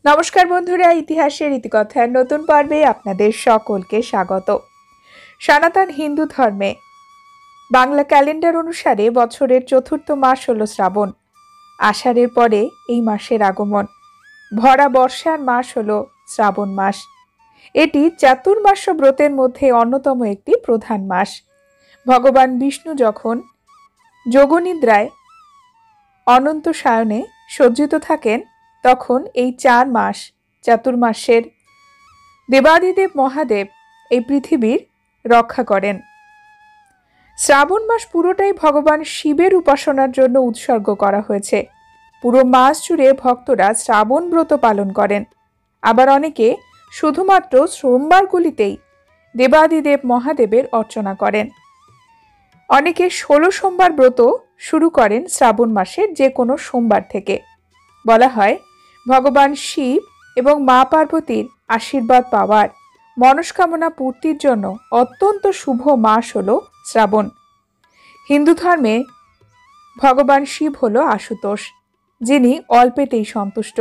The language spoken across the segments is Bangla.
নমস্কার বন্ধুরা, ইতিহাসের ইতিকথার নতুন পর্বে আপনাদের সকলকে স্বাগত। সনাতন হিন্দু ধর্মে বাংলা ক্যালেন্ডার অনুসারে বছরের চতুর্থ মাস হল শ্রাবণ। আষাঢ়ের পরে এই মাসের আগমন। ভরা বর্ষার মাস হল শ্রাবণ মাস। এটি চাতুর্মাস্য ব্রতের মধ্যে অন্যতম একটি প্রধান মাস। ভগবান বিষ্ণু যখন যোগনিদ্রায় অনন্ত সায়নে সজ্জিত থাকেন তখন এই 4 মাস চাতুর্মাসের দেবাদিদেব মহাদেব এই পৃথিবীর রক্ষা করেন। শ্রাবণ মাস পুরোটাই ভগবান শিবের উপাসনার জন্য উৎসর্গ করা হয়েছে। পুরো মাস জুড়ে ভক্তরা শ্রাবণ ব্রত পালন করেন। আবার অনেকে শুধুমাত্র সোমবারগুলিতেই দেবাদিদেব মহাদেবের অর্চনা করেন। অনেকে 16 সোমবার ব্রত শুরু করেন শ্রাবণ মাসের যে কোনো সোমবার থেকে। বলা হয় ভগবান শিব এবং মা পার্বতীর আশীর্বাদ পাওয়ার মনস্কামনা পূর্তির জন্য অত্যন্ত শুভ মাস হল শ্রাবণ। হিন্দু ধর্মে ভগবান শিব হল আশুতোষ, যিনি অল্পেতেই সন্তুষ্ট।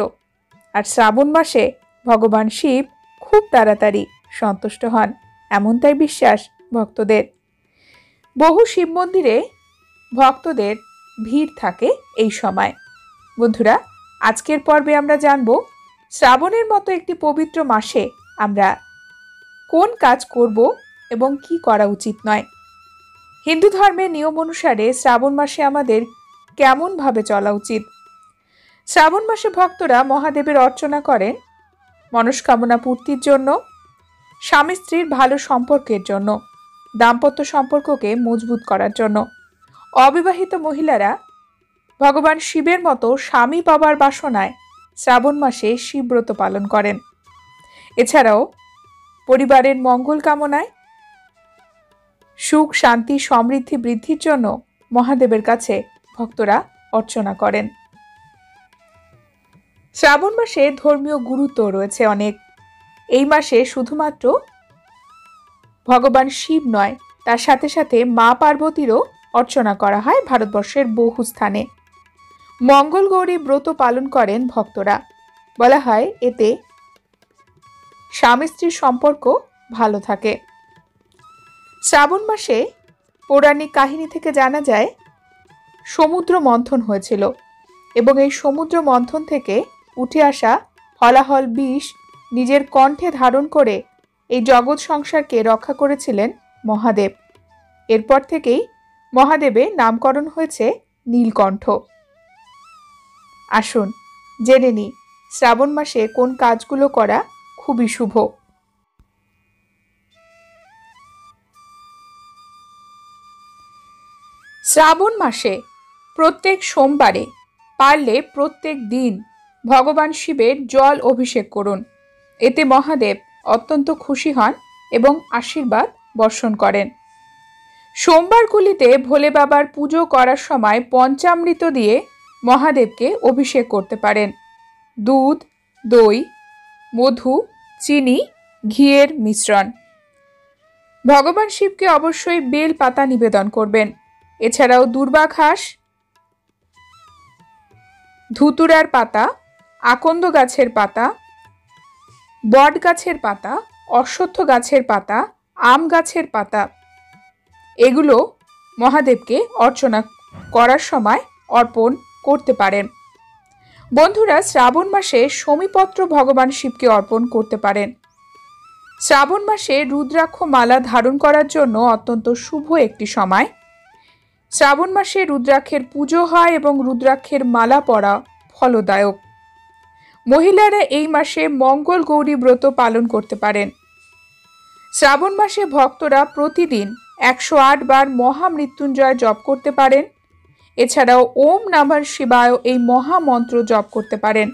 আর শ্রাবণ মাসে ভগবান শিব খুব তাড়াতাড়ি সন্তুষ্ট হন, এমনটাই বিশ্বাস ভক্তদের। বহু শিব মন্দিরে ভক্তদের ভিড় থাকে এই সময়। বন্ধুরা, আজকের পর্বে আমরা জানব শ্রাবণের মতো একটি পবিত্র মাসে আমরা কোন কাজ করব এবং কি করা উচিত নয়। হিন্দু ধর্মের নিয়ম অনুসারে শ্রাবণ মাসে আমাদের কেমনভাবে চলা উচিত। শ্রাবণ মাসে ভক্তরা মহাদেবের অর্চনা করেন মনস্কামনা পূর্তির জন্য, স্বামী স্ত্রীর ভালো সম্পর্কের জন্য, দাম্পত্য সম্পর্ককে মজবুত করার জন্য। অবিবাহিত মহিলারা ভগবান শিবের মতো স্বামী পাবার বাসনায় শ্রাবণ মাসে শিবব্রত পালন করেন। এছাড়াও পরিবারের মঙ্গল কামনায়, সুখ শান্তি সমৃদ্ধি বৃদ্ধির জন্য মহাদেবের কাছে ভক্তরা অর্চনা করেন। শ্রাবণ মাসে ধর্মীয় গুরুত্ব রয়েছে অনেক। এই মাসে শুধুমাত্র ভগবান শিব নয়, তার সাথে সাথে মা পার্বতীরও অর্চনা করা হয় ভারতবর্ষের বহু স্থানে। মঙ্গল গৌরী ব্রত পালন করেন ভক্তরা। বলা হয় এতে স্বামী স্ত্রীর সম্পর্ক ভালো থাকে। শ্রাবণ মাসে পৌরাণিক কাহিনী থেকে জানা যায় সমুদ্র মন্থন হয়েছিল এবং এই সমুদ্র মন্থন থেকে উঠে আসা হলাহল বিষ নিজের কণ্ঠে ধারণ করে এই জগৎ সংসারকে রক্ষা করেছিলেন মহাদেব। এরপর থেকেই মহাদেবের নামকরণ হয়েছে নীলকণ্ঠ। আসুন জেনে নিই শ্রাবণ মাসে কোন কাজগুলো করা খুবই শুভ। শ্রাবণ মাসে প্রত্যেক সোমবারে পারলে প্রত্যেক দিন ভগবান শিবের জল অভিষেক করুন। এতে মহাদেব অত্যন্ত খুশি হন এবং আশীর্বাদ বর্ষণ করেন। সোমবারগুলিতে ভোলে বাবার পুজো করার সময় পঞ্চামৃত দিয়ে মহাদেবকে অভিষেক করতে পারেন। দুধ, দই, মধু, চিনি, ঘিয়ের মিশ্রণ। ভগবান শিবকে অবশ্যই বেল পাতা নিবেদন করবেন। এছাড়াও দূর্বা ঘাস, ধুতুরার পাতা, আকন্দ গাছের পাতা, বট গাছের পাতা, অশ্বত্থ গাছের পাতা, আম গাছের পাতা, এগুলো মহাদেবকে অর্চনা করার সময় অর্পণ করতে পারেন। বন্ধুরা, শ্রাবণ মাসে শমীপত্র ভগবান শিবকে অর্পণ করতে পারেন। শ্রাবণ মাসে রুদ্রাক্ষ মালা ধারণ করার জন্য অত্যন্ত শুভ একটি সময়। শ্রাবণ মাসে রুদ্রাক্ষের পুজো হয় এবং রুদ্রাক্ষের মালা পরা ফলদায়ক। মহিলারা এই মাসে মঙ্গল গৌরী ব্রত পালন করতে পারেন। শ্রাবণ মাসে ভক্তরা প্রতিদিন 108 বার মহামৃত্যুঞ্জয় জপ করতে পারেন। এছাড়াও ওম নমঃ শিবায় এই মহামন্ত্র জপ করতে পারেন।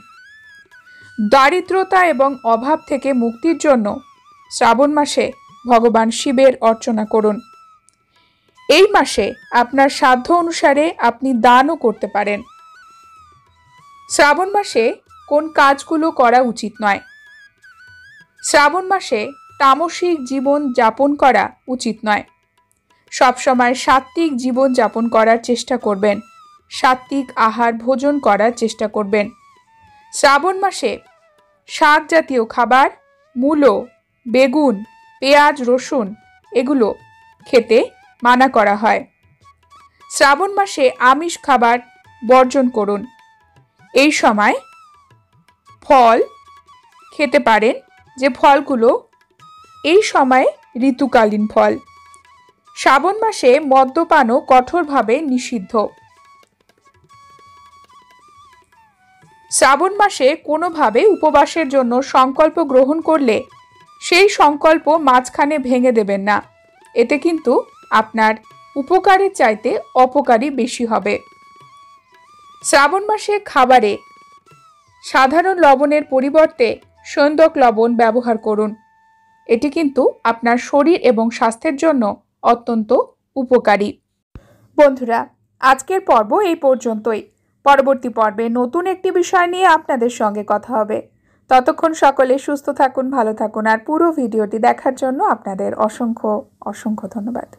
দারিদ্রতা এবং অভাব থেকে মুক্তির জন্য শ্রাবণ মাসে ভগবান শিবের অর্চনা করুন। এই মাসে আপনার সাধ্য অনুসারে আপনি দানও করতে পারেন। শ্রাবণ মাসে কোন কাজগুলো করা উচিত নয়। শ্রাবণ মাসে তামসিক জীবন যাপন করা উচিত নয়। সবসময় সাত্ত্বিক জীবন যাপন করার চেষ্টা করবেন। সাত্ত্বিক আহার ভোজন করার চেষ্টা করবেন। শ্রাবণ মাসে শাক জাতীয় খাবার, মূলো, বেগুন, পেঁয়াজ, রসুন এগুলো খেতে মানা করা হয়। শ্রাবণ মাসে আমিষ খাবার বর্জন করুন। এই সময় ফল খেতে পারেন, যে ফলগুলো এই সময়ে ঋতুকালীন ফল। শ্রাবণ মাসে মদ্যপানও কঠোরভাবে নিষিদ্ধ। শ্রাবণ মাসে কোনোভাবে উপবাসের জন্য সংকল্প গ্রহণ করলে সেই সংকল্প মাঝখানে ভেঙে দেবেন না, এতে কিন্তু আপনার উপকারের চাইতে অপকারই বেশি হবে। শ্রাবণ মাসে খাবারে সাধারণ লবণের পরিবর্তে সৈন্দক লবণ ব্যবহার করুন। এটি কিন্তু আপনার শরীর এবং স্বাস্থ্যের জন্য অত্যন্ত উপকারী। বন্ধুরা, আজকের পর্ব এই পর্যন্তই। পরবর্তী পর্বে নতুন একটি বিষয় নিয়ে আপনাদের সঙ্গে কথা হবে। ততক্ষণ সকলে সুস্থ থাকুন, ভালো থাকুন, আর পুরো ভিডিওটি দেখার জন্য আপনাদের অসংখ্য অসংখ্য ধন্যবাদ।